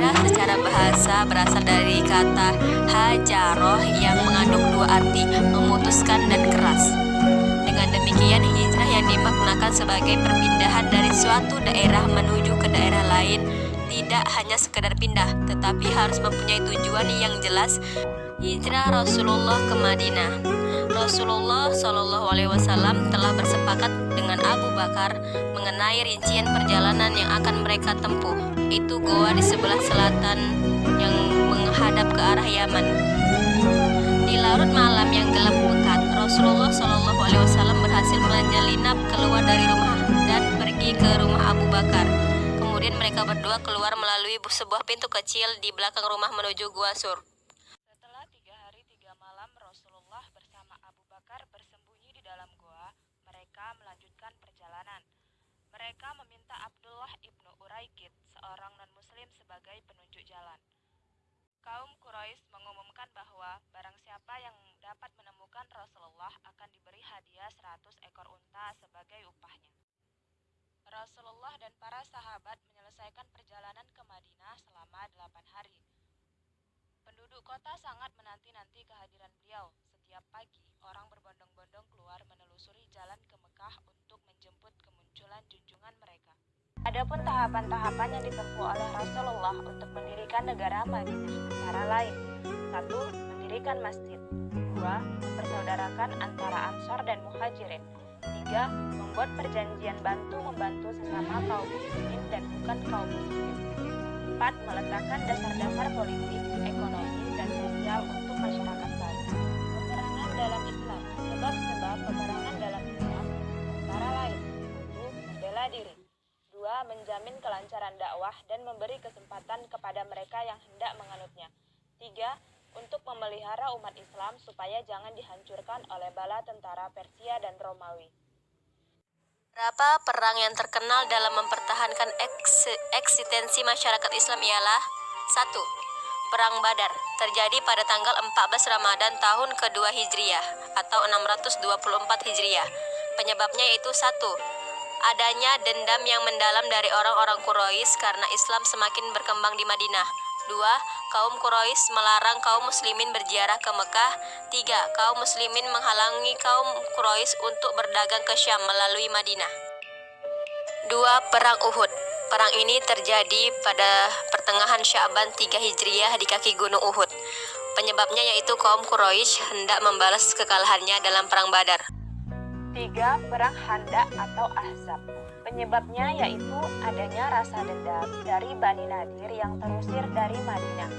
Ibadah secara bahasa berasal dari kata hajaroh yang mengandung dua arti, memutuskan dan keras. Dengan demikian, hijrah yang dimaknakan sebagai perpindahan dari suatu daerah menuju ke daerah lain tidak hanya sekedar pindah, tetapi harus mempunyai tujuan yang jelas. Hijrah Rasulullah ke Madinah. Rasulullah SAW telah bersepakat dengan Abu Bakar mengenai rincian perjalanan yang akan mereka tempuh. Itu goa di sebelah selatan yang menghadap ke arah Yaman. Di larut malam yang gelap pekat, Rasulullah SAW berhasil menyelinap keluar dari rumah dan pergi ke rumah Abu Bakar. Kemudian mereka berdua keluar melalui sebuah pintu kecil di belakang rumah menuju Gua Sur. Setelah 3 hari 3 malam Rasulullah bersama Abu Bakar bersembunyi di dalam goa, mereka melanjutkan perjalanan. Mereka meminta Abdullah ibnu Uraikid, seorang non-muslim, sebagai penunjuk jalan. Kaum Quraisy mengumumkan bahwa barang siapa yang dapat menemukan Rasulullah akan diberi hadiah 100 ekor unta sebagai upahnya. Rasulullah dan para sahabat menyelesaikan perjalanan ke Madinah selama 8 hari. Penduduk kota sangat menanti-nanti kehadiran beliau. Setiap pagi, orang berbondong-bondong keluar menelusuri jalan ke Mekah untuk menjemput kemunculan junjungan mereka. Adapun tahapan-tahapan yang ditempuh oleh Rasulullah untuk mendirikan negara Madinah antara lain: 1. Mendirikan masjid. 2. Mempersaudarakan antara Ansor dan Muhajirin. 3. Membuat perjanjian bantu-membantu sesama kaum muslimin dan bukan kaum muslimin. 4. Meletakkan dasar-dasar politik, ekonomi, dan sosial untuk masyarakat baru. Peperangan dalam Islam. Sebab-sebab peperangan dalam Islam antara lain: 1. Membela diri. 2. Menjamin kelancaran dakwah dan memberi kesempatan kepada mereka yang hendak menganutnya. 3. Untuk memelihara umat Islam supaya jangan dihancurkan oleh bala tentara Persia dan Romawi. Berapa perang yang terkenal dalam mempertahankan eksistensi masyarakat Islam ialah: 1. Perang Badar, terjadi pada tanggal 14 Ramadan tahun kedua Hijriah atau 624 Hijriah. Penyebabnya yaitu: 1. Adanya dendam yang mendalam dari orang-orang Quraisy karena Islam semakin berkembang di Madinah. 2. Kaum Quraisy melarang kaum muslimin berziarah ke Mekah. 3. Kaum muslimin menghalangi kaum Quraisy untuk berdagang ke Syam melalui Madinah. 2. Perang Uhud. Perang ini terjadi pada pertengahan Sya'ban 3 Hijriah di kaki Gunung Uhud. Penyebabnya yaitu kaum Quraisy hendak membalas kekalahannya dalam perang Badar. 3. Perang Khandaq atau Ahzab. Penyebabnya yaitu adanya rasa dendam dari Bani Nadir yang terusir dari Madinah,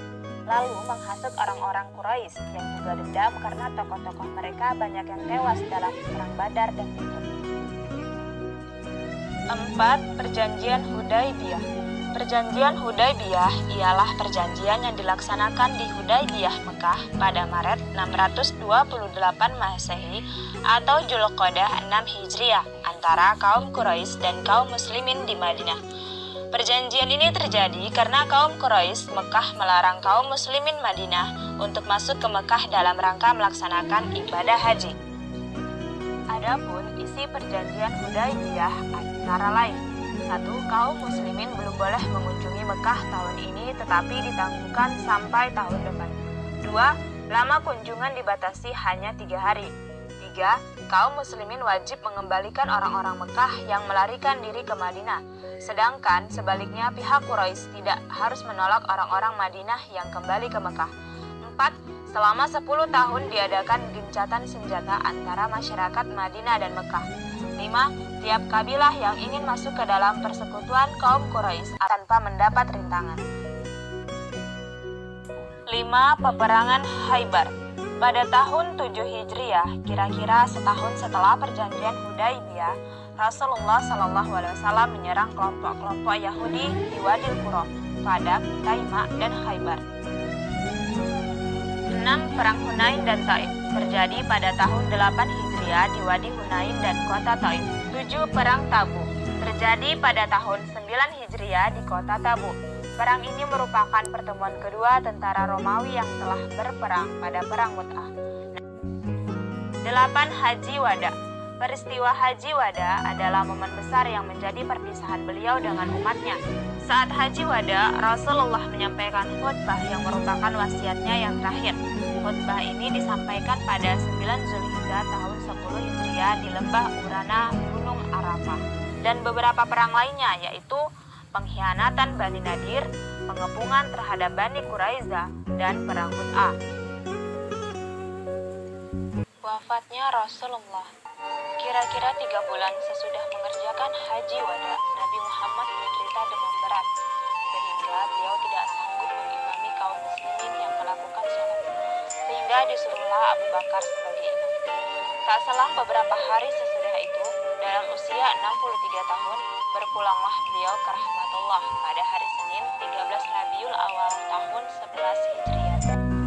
lalu menghasut orang-orang Quraisy yang juga dendam karena tokoh-tokoh mereka banyak yang tewas dalam perang Badar dan Uhud. 4. Perjanjian Hudaybiyah. Perjanjian Hudaybiyah ialah perjanjian yang dilaksanakan di Hudaybiyah, Mekah pada Maret 628 Masehi atau Dzulqa'dah 6 Hijriah antara kaum Quraisy dan kaum muslimin di Madinah. Perjanjian ini terjadi karena kaum Quraisy Mekah melarang kaum muslimin Madinah untuk masuk ke Mekah dalam rangka melaksanakan ibadah haji. Adapun isi perjanjian Hudaybiyah antara lain: 1. Kaum muslimin belum boleh mengunjungi Mekah tahun ini tetapi ditangguhkan sampai tahun depan. 2. Lama kunjungan dibatasi hanya 3 hari. 3. Kaum muslimin wajib mengembalikan orang-orang Mekah yang melarikan diri ke Madinah. Sedangkan sebaliknya pihak Quraisy tidak harus menolak orang-orang Madinah yang kembali ke Mekah. 4. Selama 10 tahun diadakan gencatan senjata antara masyarakat Madinah dan Mekah. 5. Tiap kabilah yang ingin masuk ke dalam persekutuan kaum Quraisy tanpa mendapat rintangan. 5. Peperangan Khaybar. Pada tahun 7 Hijriah, kira-kira setahun setelah perjanjian Hudaybiyah, Rasulullah SAW menyerang kelompok-kelompok Yahudi di Wadil Qura, Fadak, Taima, dan Khaybar. 6. Perang Hunain dan Taif. Terjadi pada tahun 8 Hijriah di Wadi Hunain dan kota Taif. 7. Perang Tabuk. Terjadi pada tahun 9 Hijriah di kota Tabuk. Perang ini merupakan pertemuan kedua tentara Romawi yang telah berperang pada Perang Mu'tah. 8. Haji Wada. Peristiwa Haji Wada adalah momen besar yang menjadi perpisahan beliau dengan umatnya. Saat haji wada, Rasulullah menyampaikan khutbah yang merupakan wasiatnya yang terakhir. Khutbah ini disampaikan pada 9 Zulhijjah tahun 10 Hijriah di lembah Urana, Gunung Arafah. Dan beberapa perang lainnya, yaitu pengkhianatan Bani Nadir, pengepungan terhadap Bani Quraiza, dan perang Hud'ah. Wafatnya Rasulullah. Kira-kira 3 bulan sesudah mengerjakan haji wada, Nabi Muhammad menderita demam berat, sehingga beliau tidak sanggup mengimami kaum muslimin yang melakukan sholat, sehingga disuruhlah Abu Bakar sebagai imam. Tak selang beberapa hari sesudah itu, dalam usia 63 tahun, berpulanglah beliau ke rahmatullah pada hari Senin 13 Rabiul Awal tahun 11 Hijriah.